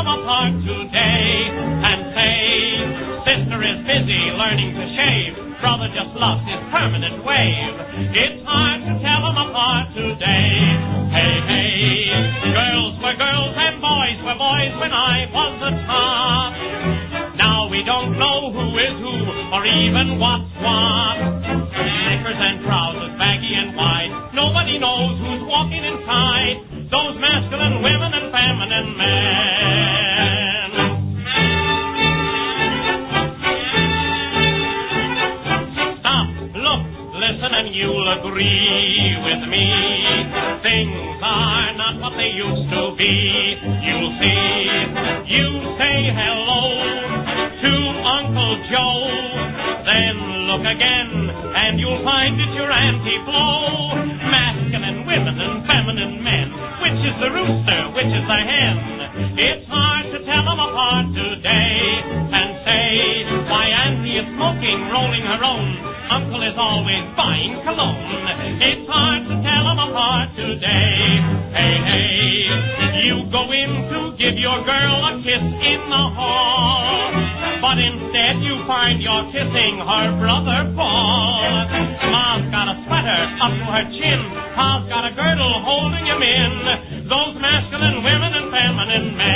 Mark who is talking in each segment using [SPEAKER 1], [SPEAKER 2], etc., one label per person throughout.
[SPEAKER 1] them apart today and say, sister is busy learning to shave, brother just loves his permanent wave. It's hard to tell them apart today. Hey, hey, girls were girls and boys were boys when I was a top. Now we don't know who is who or even what's what. Knickers and trousers, baggy and wide, nobody knows who's walking inside those masculine women and feminine men. Stop, look, listen and you'll agree with me. Things are not what they used to be. You'll see, you say hello to Uncle Joe, then look again and you'll find it's your Auntie Flo. Masculine women and feminine men, which is the rooster, which is the hen? It's hard to tell them apart today and say, why Auntie is smoking, rolling her own, Uncle is always buying cologne. It's hard to tell them apart today. Hey, hey, you go in to give your girl a kiss in the hall, but instead you find you're kissing her brother Paul. Ma's got a sweater up to her chin, Pa's got a girdle holding him in, those masculine women and feminine men.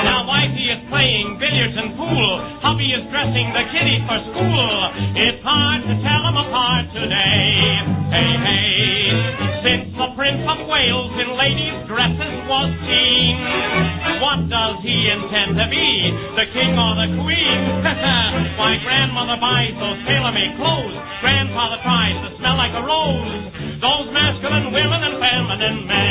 [SPEAKER 1] Now wifey is playing billiards and pool, hubby is dressing the kiddies for school. It's hard to tell them apart today. Hey, hey, since the Prince of Wales in ladies' dresses was seen, what does he intend to be, the king or the queen? Why, grandmother buys those tailor-made clothes, grandfather tries to smell like a rose, those masculine women and feminine men.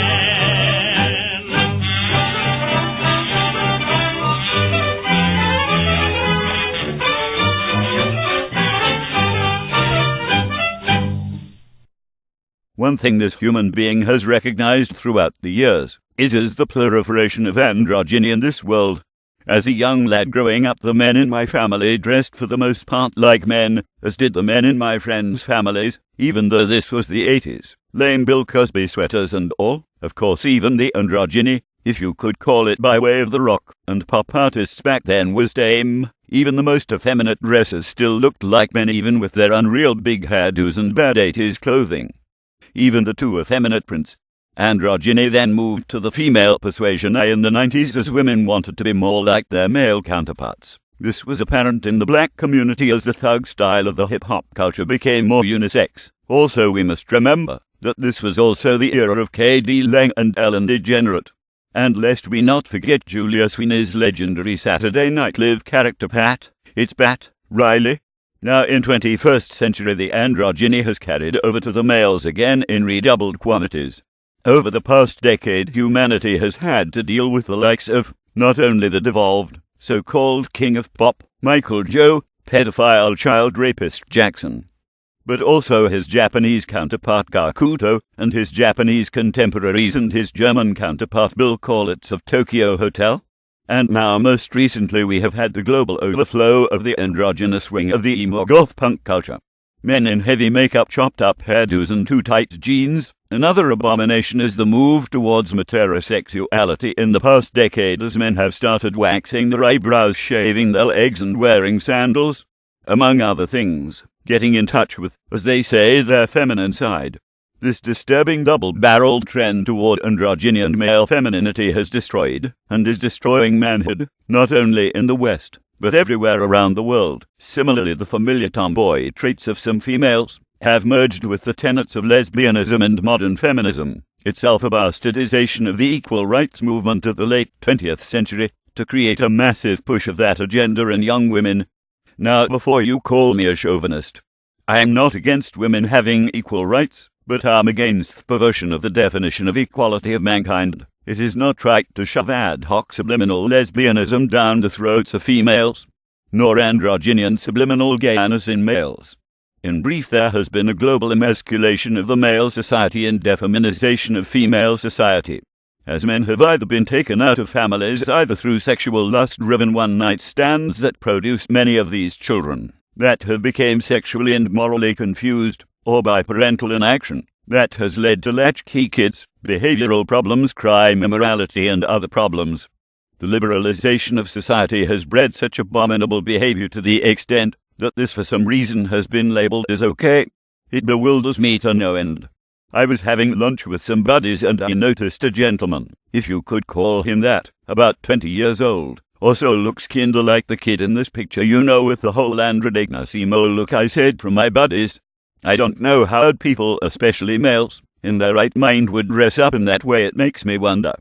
[SPEAKER 2] One thing this human being has recognized throughout the years is the proliferation of androgyny in this world. As a young lad growing up, the men in my family dressed for the most part like men, as did the men in my friends' families, even though this was the 80s. Lame Bill Cosby sweaters and all, of course even the androgyny, if you could call it, by way of the rock and pop artists back then was tame. Even the most effeminate dresses still looked like men, even with their unreal big hairdos and bad 80s clothing. Even the too effeminate Prince. Androgyny then moved to the female persuasion in the 90s as women wanted to be more like their male counterparts. This was apparent in the black community as the thug style of the hip-hop culture became more unisex. Also, we must remember that this was also the era of K.D. Lang and Ellen DeGenerate. And lest we not forget Julia Sweeney's legendary Saturday Night Live character Pat, it's Pat Riley. Now in 21st century the androgyny has carried over to the males again in redoubled quantities. Over the past decade, humanity has had to deal with the likes of not only the devolved, so-called king of pop, Michael Joe, pedophile child rapist Jackson, but also his Japanese counterpart Gakuto and his Japanese contemporaries and his German counterpart Bill Kaulitz of Tokyo Hotel. And now most recently we have had the global overflow of the androgynous wing of the emo goth punk culture. Men in heavy makeup, chopped up hairdos and too tight jeans. Another abomination is the move towards heterosexuality in the past decade, as men have started waxing their eyebrows, shaving their legs and wearing sandals. Among other things, getting in touch with, as they say, their feminine side. This disturbing double-barreled trend toward androgyny and male femininity has destroyed, and is destroying manhood, not only in the West, but everywhere around the world. Similarly, the familiar tomboy traits of some females have merged with the tenets of lesbianism and modern feminism, itself a bastardization of the equal rights movement of the late 20th century, to create a massive push of that agenda in young women. Now, before you call me a chauvinist, I am not against women having equal rights, but I'm against the perversion of the definition of equality of mankind. It is not right to shove ad hoc subliminal lesbianism down the throats of females, nor androgyny and subliminal gayness in males. In brief, there has been a global emasculation of the male society and defeminization of female society, as men have either been taken out of families either through sexual lust-driven one-night stands that produced many of these children, that have become sexually and morally confused, or by parental inaction, that has led to latchkey kids, behavioral problems, crime, immorality, and other problems. The liberalization of society has bred such abominable behavior to the extent that this for some reason has been labeled as okay. It bewilders me to no end. I was having lunch with some buddies and I noticed a gentleman, if you could call him that, about 20 years old, or so, looks kinda like the kid in this picture, you know, with the whole androgynous emo look. I said from my buddies, I don't know how people, especially males, in their right mind would dress up in that way. It makes me wonder.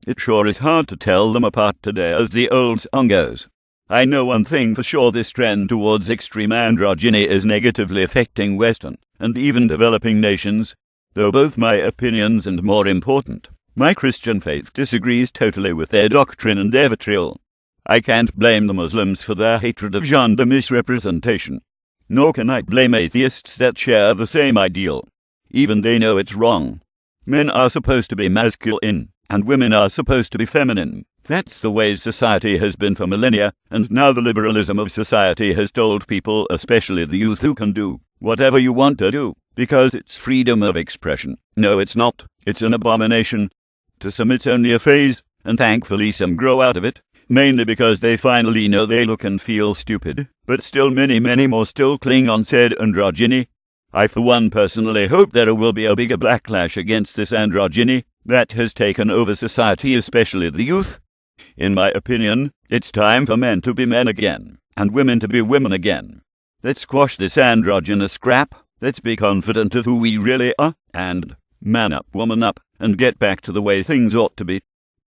[SPEAKER 2] It sure is hard to tell them apart today, as the old song goes. I know one thing for sure: this trend towards extreme androgyny is negatively affecting Western and even developing nations, though both my opinions and, more important, my Christian faith disagrees totally with their doctrine and their vitriol. I can't blame the Muslims for their hatred of gender misrepresentation, nor can I blame atheists that share the same ideal. Even they know it's wrong. Men are supposed to be masculine, and women are supposed to be feminine. That's the way society has been for millennia, and now the liberalism of society has told people, especially the youth, you can do whatever you want to do, because it's freedom of expression. No, it's not. It's an abomination. To some it's only a phase, and thankfully some grow out of it, mainly because they finally know they look and feel stupid, but still many more still cling on said androgyny. I for one personally hope there will be a bigger backlash against this androgyny that has taken over society, especially the youth. In my opinion, it's time for men to be men again, and women to be women again. Let's squash this androgynous crap. Let's be confident of who we really are, and man up, woman up, and get back to the way things ought to be.